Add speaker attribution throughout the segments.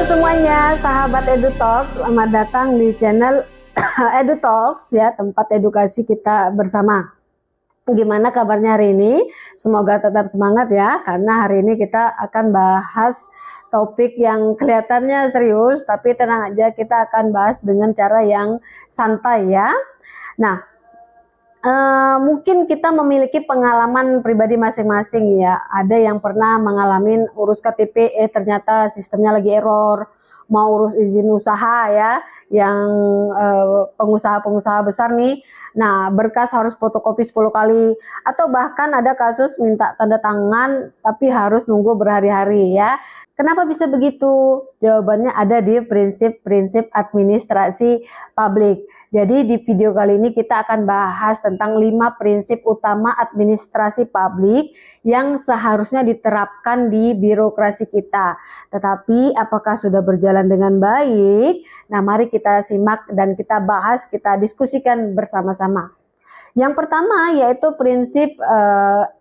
Speaker 1: semuanya, sahabat EduTalks, selamat datang di channel EduTalks ya, tempat edukasi kita bersama. Gimana kabarnya hari ini? Semoga tetap semangat ya, karena hari ini kita akan bahas topik yang kelihatannya serius, tapi tenang aja, kita akan bahas dengan cara yang santai ya. Nah, mungkin kita memiliki pengalaman pribadi masing-masing ya. Ada yang pernah mengalami urus KTP, ternyata sistemnya lagi error, mau urus izin usaha ya, yang pengusaha-pengusaha besar nih. Nah, berkas harus fotokopi 10 kali, atau bahkan ada kasus minta tanda tangan tapi harus nunggu berhari-hari ya. Kenapa bisa begitu? Jawabannya ada di prinsip-prinsip administrasi publik. Jadi di video kali ini kita akan bahas tentang 5 prinsip utama administrasi publik yang seharusnya diterapkan di birokrasi kita. Tetapi apakah sudah berjalan dengan baik? Nah, mari kita simak dan kita bahas, kita diskusikan bersama-sama. Yang pertama yaitu prinsip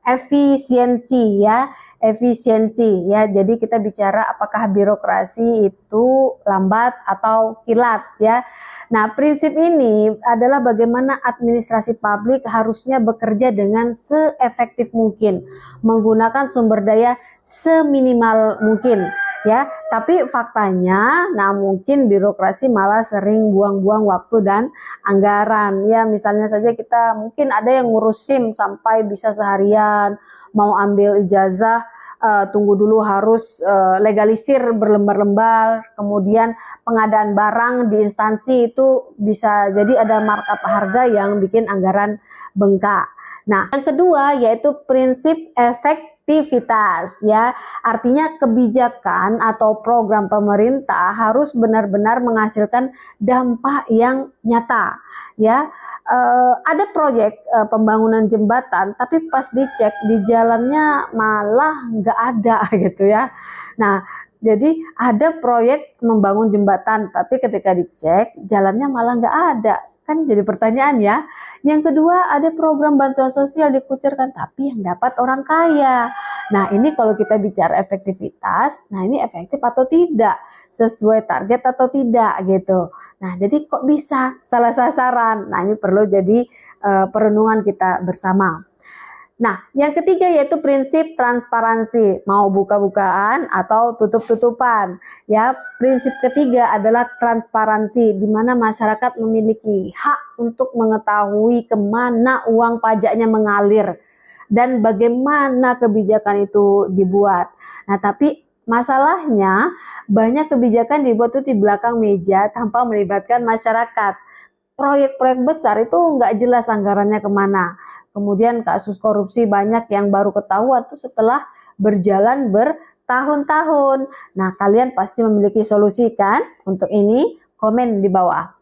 Speaker 1: efisiensi ya, efisiensi ya. Jadi kita bicara apakah birokrasi itu lambat atau kilat ya. Nah, prinsip ini adalah bagaimana administrasi publik harusnya bekerja dengan seefektif mungkin, menggunakan sumber daya seminimal mungkin ya. Tapi faktanya, nah mungkin birokrasi malah sering buang-buang waktu dan anggaran ya. Misalnya saja kita mungkin ada yang ngurus SIM sampai bisa seharian, mau ambil ijazah tunggu dulu harus legalisir berlembar-lembar, kemudian pengadaan barang di instansi itu bisa jadi ada markup harga yang bikin anggaran bengkak. Nah, yang kedua yaitu prinsip efektivitas ya, artinya kebijakan atau program pemerintah harus benar-benar menghasilkan dampak yang nyata ya. Ada proyek pembangunan jembatan tapi pas dicek di jalannya malah nggak ada gitu ya. Nah, jadi ada proyek membangun jembatan tapi ketika dicek jalannya malah nggak ada. Kan jadi pertanyaan ya. Yang kedua, ada program bantuan sosial dikucurkan tapi yang dapat orang kaya. Nah, ini kalau kita bicara efektivitas, nah ini efektif atau tidak, sesuai target atau tidak gitu. Nah, jadi kok bisa salah sasaran? Nah, ini perlu jadi perenungan kita bersama. Nah, yang ketiga yaitu prinsip transparansi, mau buka-bukaan atau tutup-tutupan. Ya, prinsip ketiga adalah transparansi, di mana masyarakat memiliki hak untuk mengetahui kemana uang pajaknya mengalir dan bagaimana kebijakan itu dibuat. Nah, tapi masalahnya banyak kebijakan dibuat itu di belakang meja tanpa melibatkan masyarakat. Proyek-proyek besar itu nggak jelas anggarannya kemana. Kemudian kasus korupsi banyak yang baru ketahuan tuh setelah berjalan bertahun-tahun. Nah, kalian pasti memiliki solusi kan untuk ini? Komen di bawah.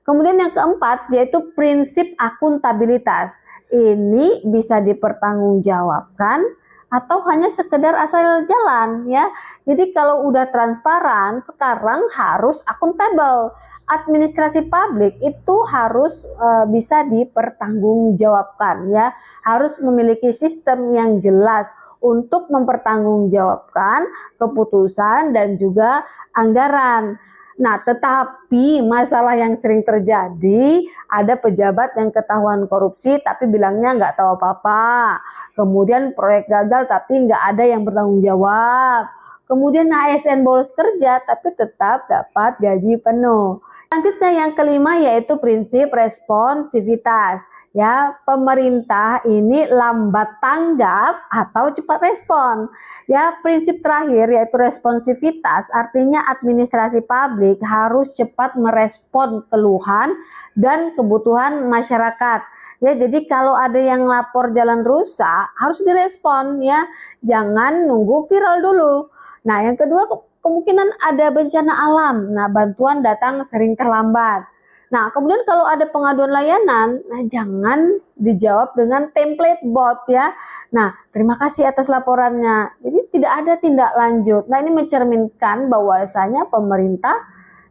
Speaker 1: Kemudian yang keempat yaitu prinsip akuntabilitas. Ini bisa dipertanggungjawabkan atau hanya sekedar asal jalan ya. Jadi kalau udah transparan, sekarang harus akuntabel. Administrasi publik itu harus bisa dipertanggungjawabkan ya, harus memiliki sistem yang jelas untuk mempertanggungjawabkan keputusan dan juga anggaran. Nah, tetapi masalah yang sering terjadi, ada pejabat yang ketahuan korupsi tapi bilangnya nggak tahu apa-apa. Kemudian proyek gagal tapi nggak ada yang bertanggung jawab. Kemudian ASN bolos kerja tapi tetap dapat gaji penuh. Selanjutnya yang kelima yaitu prinsip responsivitas. Ya, pemerintah ini lambat tanggap atau cepat respon. Ya, prinsip terakhir yaitu responsivitas, artinya administrasi publik harus cepat merespon keluhan dan kebutuhan masyarakat. Ya, jadi kalau ada yang lapor jalan rusak harus direspon ya. Jangan nunggu viral dulu. Nah, yang kedua kemungkinan ada bencana alam. Nah, bantuan datang sering terlambat. Nah, kemudian kalau ada pengaduan layanan, nah jangan dijawab dengan template bot ya. Nah, terima kasih atas laporannya. Jadi tidak ada tindak lanjut. Nah, ini mencerminkan bahwasanya pemerintah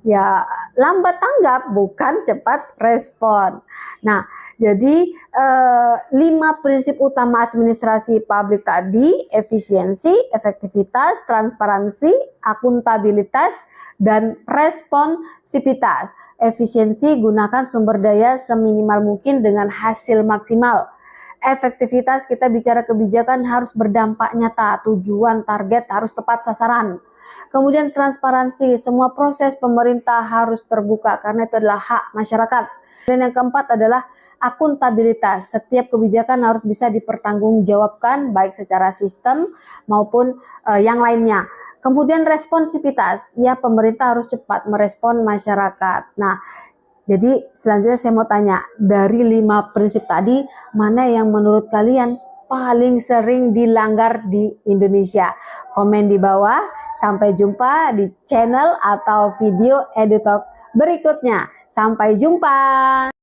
Speaker 1: ya lambat tanggap, bukan cepat respon. Nah, jadi 5 prinsip utama administrasi publik tadi: efisiensi, efektivitas, transparansi, akuntabilitas, dan responsivitas. Efisiensi, gunakan sumber daya seminimal mungkin dengan hasil maksimal. Efektivitas, kita bicara kebijakan harus berdampak nyata, tujuan target harus tepat sasaran. Kemudian transparansi, semua proses pemerintah harus terbuka karena itu adalah hak masyarakat. Dan yang keempat adalah akuntabilitas, setiap kebijakan harus bisa dipertanggungjawabkan baik secara sistem maupun yang lainnya. Kemudian responsivitas, ya pemerintah harus cepat merespon masyarakat. Nah, jadi selanjutnya saya mau tanya, dari 5 prinsip tadi, mana yang menurut kalian paling sering dilanggar di Indonesia? Komen di bawah. Sampai jumpa di channel atau video EduTalk berikutnya. Sampai jumpa.